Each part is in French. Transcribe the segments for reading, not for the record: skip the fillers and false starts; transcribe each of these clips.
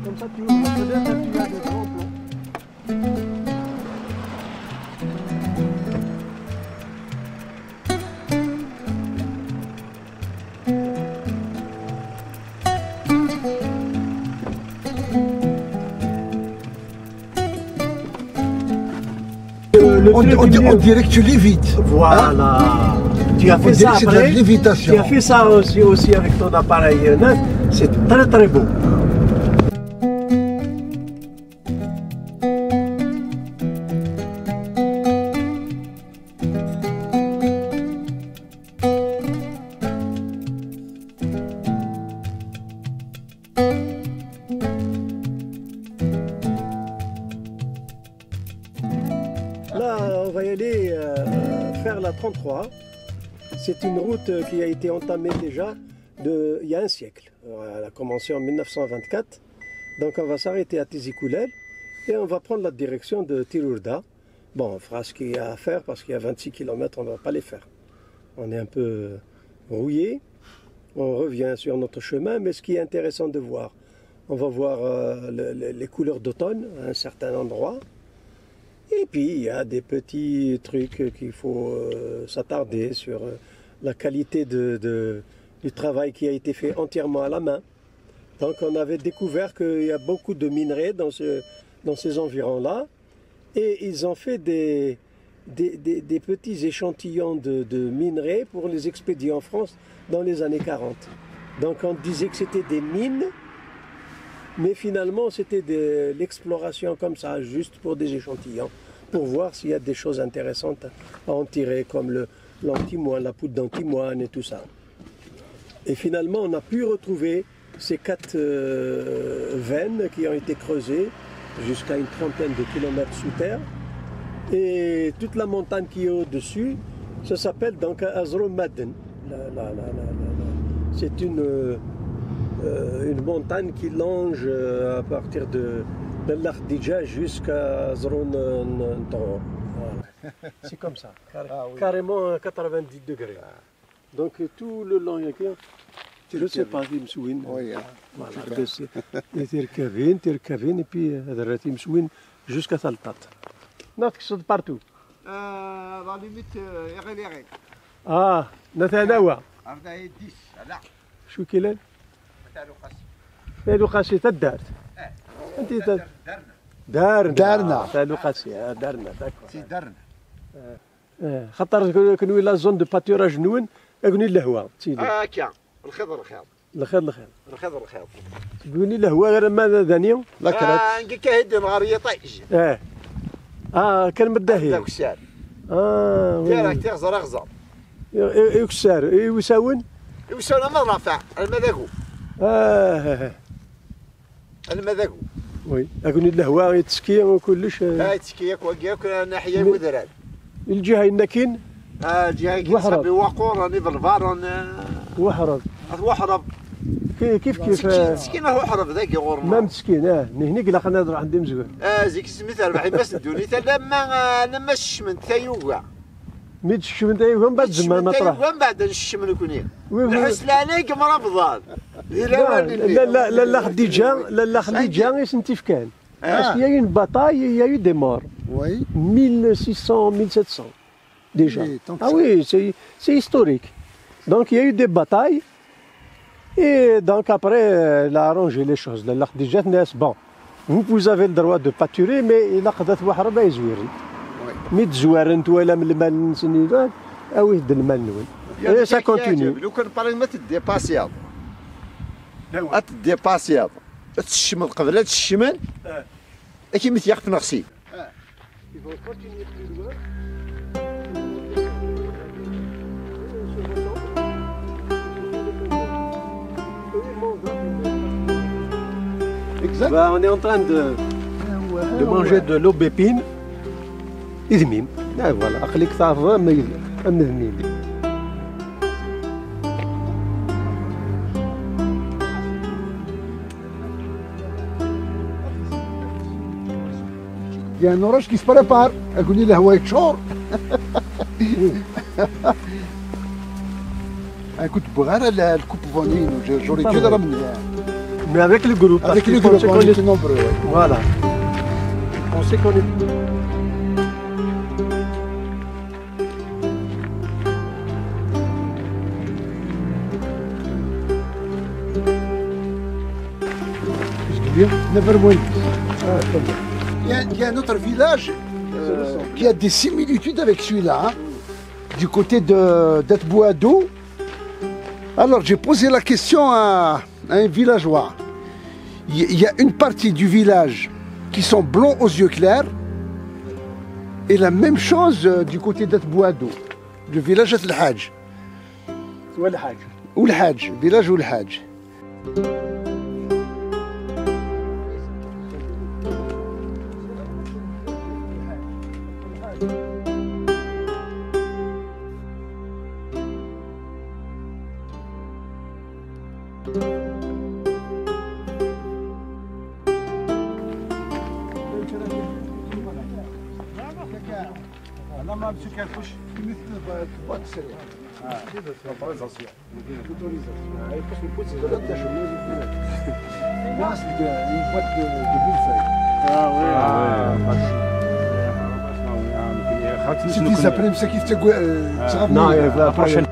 Comme ça, tu ouvres la fenêtre et tu as des grands plans. On dirait que tu lévites. Voilà. Hein? Tu as fait ça C'est de la après. lévitation. Tu as fait ça aussi avec ton appareil neuf. C'est très très beau. Là, on va y aller faire la 33. C'est une route qui a été entamée déjà il y a un siècle. Elle a commencé en 1924. Donc on va s'arrêter à Tizikoulel et on va prendre la direction de Tirourda. Bon, on fera ce qu'il y a à faire parce qu'il y a 26 km, on ne va pas les faire. On est un peu rouillé. On revient sur notre chemin, mais ce qui est intéressant de voir, on va voir les couleurs d'automne à un certain endroit. Et puis, il y a des petits trucs qu'il faut s'attarder sur la qualité du travail qui a été fait entièrement à la main. Donc, on avait découvert qu'il y a beaucoup de minerais dans ces environs-là. Et ils ont fait des petits échantillons de minerais pour les expédier en France dans les années 40. Donc, on disait que c'était des mines, mais finalement, c'était de l'exploration comme ça, juste pour des échantillons, pour voir s'il y a des choses intéressantes à en tirer, comme l'antimoine, la poudre d'antimoine et tout ça. Et finalement, on a pu retrouver ces 4 veines qui ont été creusées jusqu'à une trentaine de kilomètres sous terre. Et toute la montagne qui est au-dessus, ça s'appelle donc Azro Madden. C'est une montagne qui longe à partir de l'Akhdija jusqu'à Zron Nton. Voilà. C'est comme ça, carrément à 90 degrés. Donc tout le long, je ne sais pas, Timsouine. Voilà, Tirkavin, et puis Timsouine jusqu'à Saltat. Non, qui sont partout. Dans la limite, Iréléré. Ah, Nathanawa. عرضها 10 لا شو كيلان؟ تاع لوقاسي. تاع لوقاسي تدارت. انت دارنا تاع لوقاسي دارنا سي درنا. خاطر كنوي لا زون دو باتوراج نون اكوني الهواء سيدي. هاكا الخضر الخياط. الخضر الخضر الخياط. تقولي الهواء غير ماذا ذانيو؟ لا كرات. نقول كهدي نهار يطيش. كان مداهي. ذاك السار. وي. تير زرغزر. يكسر يساون؟ يساون ما رافع المذاقو. المذاقو. وي اكوني الهواء يتسكي وكلش. تسكيك وكياك ناحيه مدراد. الجهه النكين؟ الجهه كيصحابي وقور راني بالفار وحرب. وحرب. كيف مسكين هو حرب ذاك يغور ما مسكين هنيك لا خلينا نروح عندي مزغول زيك سميت ربحي ما سدوني لما الشمن تايوغا ميت الشمن تايوغا من بعد زمان مطرح من بعد الشمن يكون نحس عليك مربضان لا خديجه يسنتي كان parce qu'il y a eu une bataille et il y a eu des morts. Oui. 1600, 1700 déjà. Oui, ah oui, c'est historique. Donc il y a eu des batailles. Et donc après, elle a arrangé les choses. Bon, vous avez le droit de pâturer, mais il a قدرت واحد ربع يزويري. مي تزوار انت ولا من المال نسني اوي د المال نوي. Et ça continue. لو كان باري ما تديباسي هذا. لا تديباسي هذا. تشمل قبل تشمل. كي متيق في نقصي. Bah, on est en train de manger de l'aubépine. Izmim. Voilà. خليك تعرف مذميم. Il y a un orage qui se prépare. Elle connaît la Hawaï de Chor. كنت بغير الكوب فونين j'aurais dû le ramener. Mais avec le groupe. Avec le groupe, on était nombreux. Voilà. On sait qu'on est. Il y a un autre village qui a des similitudes avec celui-là, hein, du côté d'Atbouadou. Alors j'ai posé la question à un villageois. Il y a une partie du village qui sont blonds aux yeux clairs et la même chose du côté d'Atbouadou, le village d'Al-Hadj. Ou le Hadj, village ou le Hadj. Si après ça qui fait Non, la prochaine.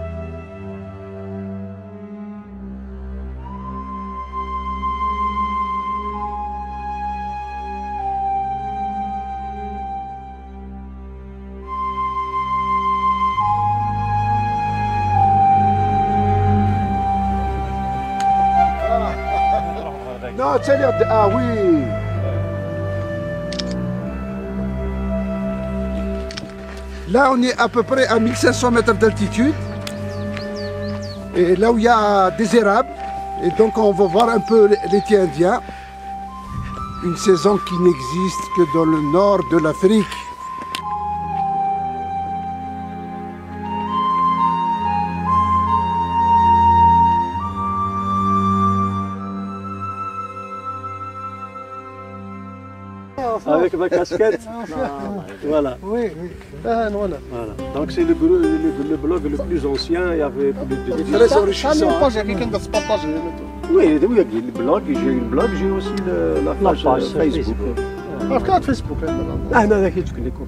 Non, ça a l'air de... Ah oui. Là, on est à peu près à 1500 mètres d'altitude. Et là où il y a des érables. Et donc, on va voir un peu l'été indien. Une saison qui n'existe que dans le nord de l'Afrique. Avec ma casquette. Voilà. Oui, oui. Ah, voilà. Donc c'est le blog le plus ancien. Il y avait plus de 10 Très enrichissant. Oui, il y a le blog, j'ai une blog, j'ai aussi la page Facebook. كانت فيسبوك انا ذاك تكون لكم.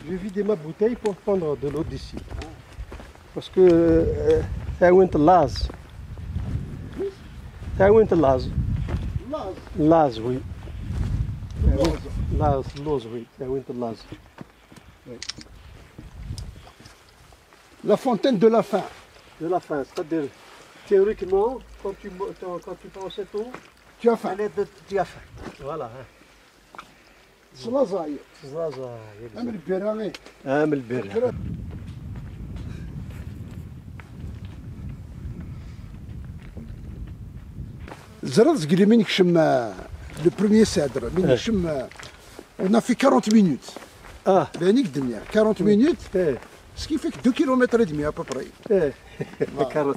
J'ai vidé ma bouteille pour prendre de l'eau d'ici. Parce que تعاونت اللاز. تعاونت اللاز. لاز وي. لاز لوز وي تعاونت اللاز. La fontaine de la faim. De la faim, c'est-à-dire théoriquement, quand tu prends cette eau, Tu as faim. tu as faim. Voilà. صلاصاية. زازا. عمل بيراني. عامل بير. زرت قال لي من يكشم لو بروميير سادر من يكشم on a fait 40 minutes. Ah. بانيك الدنيا 40 minutes. ايه. Ce qui fait que 2 km et demi à peu près. ايه. 40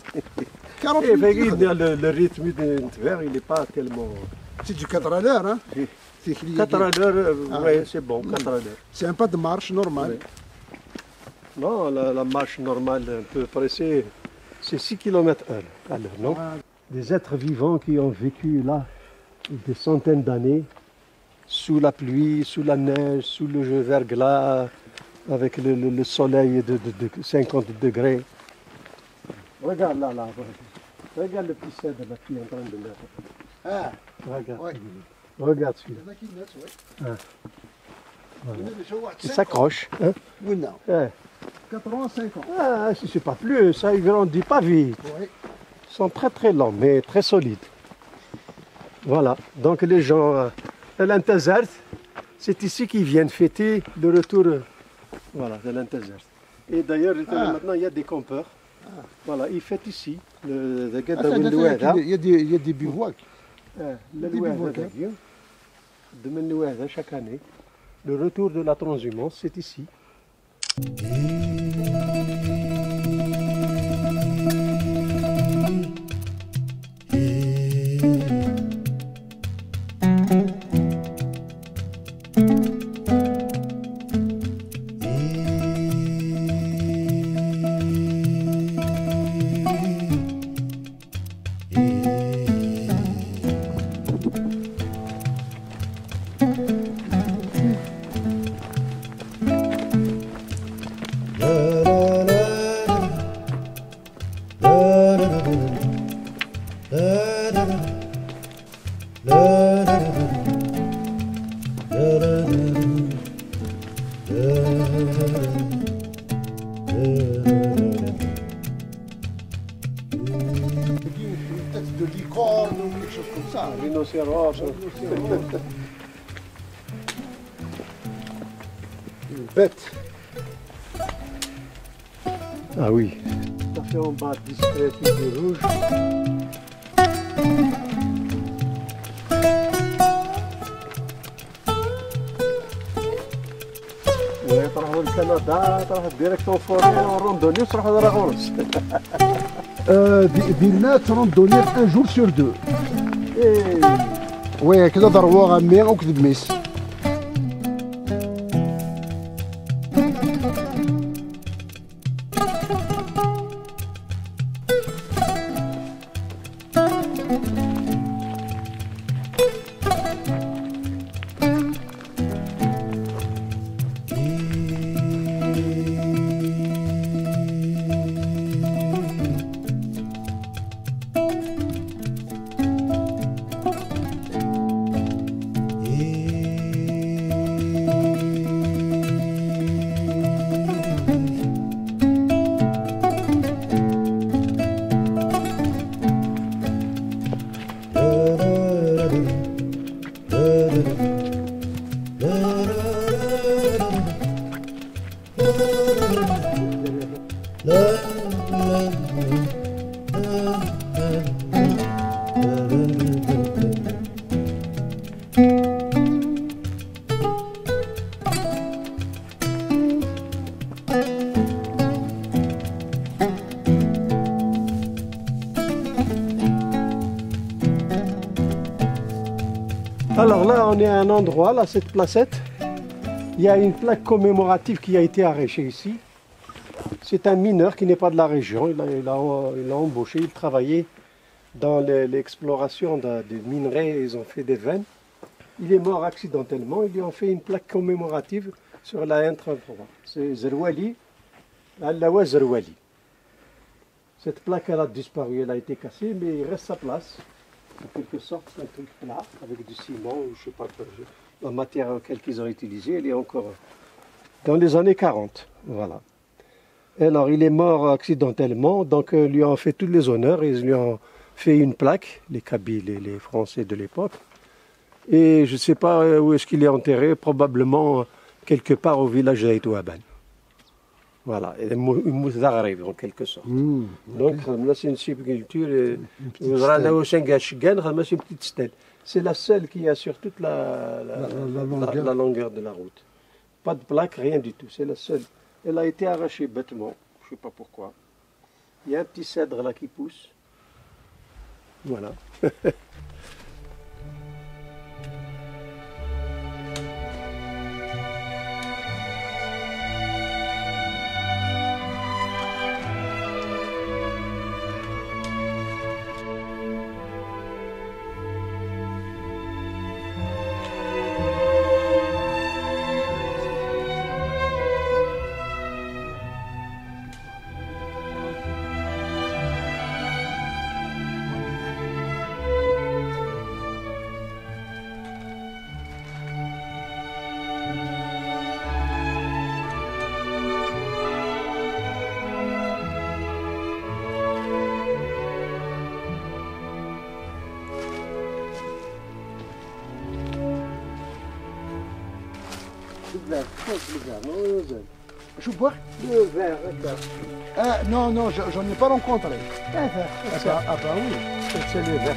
Et minutes. le rythme d'hiver, il n'est pas tellement. C'est du 4 à l'heure, hein. Oui. C'est 4 à l'heure, oui, c'est bon, 4 à l'heure. C'est un pas de marche normal. Oui. Non, la marche normale un peu pressée, c'est 6 km/h à l'heure, non? Des êtres vivants qui ont vécu là des centaines d'années, sous la pluie, sous la neige, sous le verglas, avec le soleil de 50 degrés. Regarde là, regarde le petit cèdre là qui est en train de naître. Ah, Regarde, ouais. regarde celui-là. Il s'accroche. Hein? Oui, non. Ouais. 85 ans. Ah, c'est pas plus, ça ne grandit pas vite. Oui. Ils sont très très lents, mais très solides. Voilà, donc les gens de l'Intazert, c'est ici qu'ils viennent fêter le retour voilà, de l'Intazert. Et d'ailleurs, maintenant il y a des campeurs. Voilà, ils fêtent ici. Le Il y a des bivouacs. Le de Menouada chaque année. Le retour de la transhumance, c'est ici. c'est roche. Une bête. Ah oui. Ça fait en bas discret et du rouge. تروحوا لكندا تروحوا ديريكت اون فوري اون روندوني وتروحوا لراغونس. ديرنا تروندونير ان جور سور دو. وي كذا ضربوا غامي وكذب ميس. Alors là, on est à un endroit, là, cette placette. Il y a une plaque commémorative qui a été arrachée ici. C'est un mineur qui n'est pas de la région. Il a embauché, il travaillait dans l'exploration des minerais. Ils ont fait des veines. Il est mort accidentellement. Ils lui ont fait une plaque commémorative sur la N33. C'est Zerwali, Allawa Zerwali. Cette plaque, elle a disparu, elle a été cassée, mais il reste sa place. En quelque sorte, un truc plat avec du ciment, ou je sais pas quoi, la matière qu'ils ont utilisée, elle est encore dans les années 40. Voilà. Alors, il est mort accidentellement, donc ils lui ont fait tous les honneurs, ils lui ont fait une plaque, les Kabyles et les Français de l'époque. Et je ne sais pas où est-ce qu'il est enterré, probablement quelque part au village d'Aïtouaban. Voilà, et Mouzaghreb en quelque sorte. Donc là c'est une sépulture, c'est la seule qui a sur toute la longueur de la route. Pas de plaque, rien du tout, c'est la seule. Elle a été arrachée bêtement, je ne sais pas pourquoi. Il y a un petit cèdre là qui pousse. Voilà. Je bois le verre. Ah non, non, j'en ai pas rencontré. Ah bah oui. C'est le verre.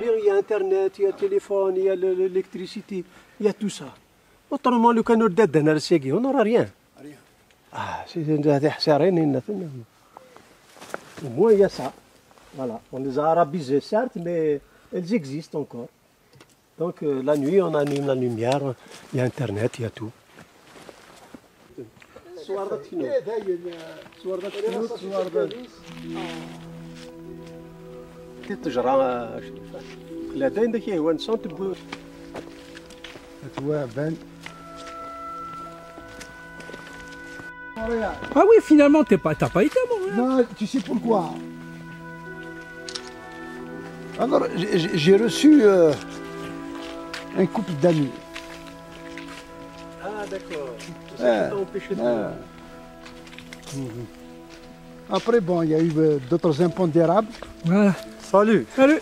Il y a Internet, il y a téléphone, il y a l'électricité, il y a tout ça. Autrement, le canot de on n'aura rien. Ah, c'est rien. Au moins, il y a ça. Voilà. On les a arabisés, certes, mais elles existent encore. Donc, la nuit, on allume la lumière, il y a Internet, il y a tout. تي تجرى لا داين داك هو نسون تبو توابل. Ah oui, finalement, t'as pas été à Montréal. Non, tu sais pourquoi? Alors, j'ai reçu un couple d'amis. Ah d'accord. Ça Ah, t'a empêché de... ah. Après, bon, il y a eu d'autres impondérables. Voilà. Salut. Salut.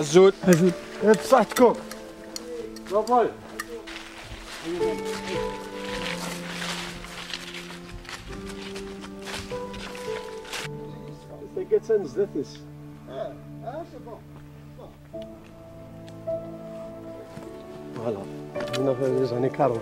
Azout. Ajoute. بصحتكم. صافي. تلقى نزلتس. c'est bon. Voilà. هنا في les années 40.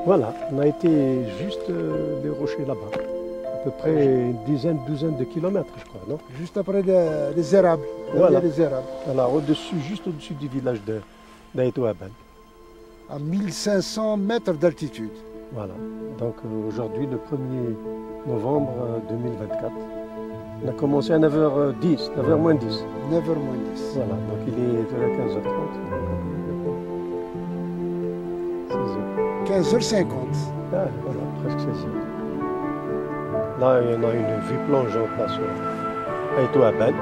Voilà, on a été juste des rochers là-bas. À peu près une douzaine de kilomètres, je crois, non? Juste après des érables. Voilà. Des érables. Voilà, au-dessus, juste au-dessus du village d'Aïtouaban. À 1500 mètres d'altitude. Voilà, donc aujourd'hui, le 1er novembre 2024, on a commencé à 9h10, 9h moins 10. 9h moins 10. Voilà, donc il est à 15h30. 15h50. Ah, voilà, presque 16h. Là, il y en a une vue plongeante là sur Aïtouaban.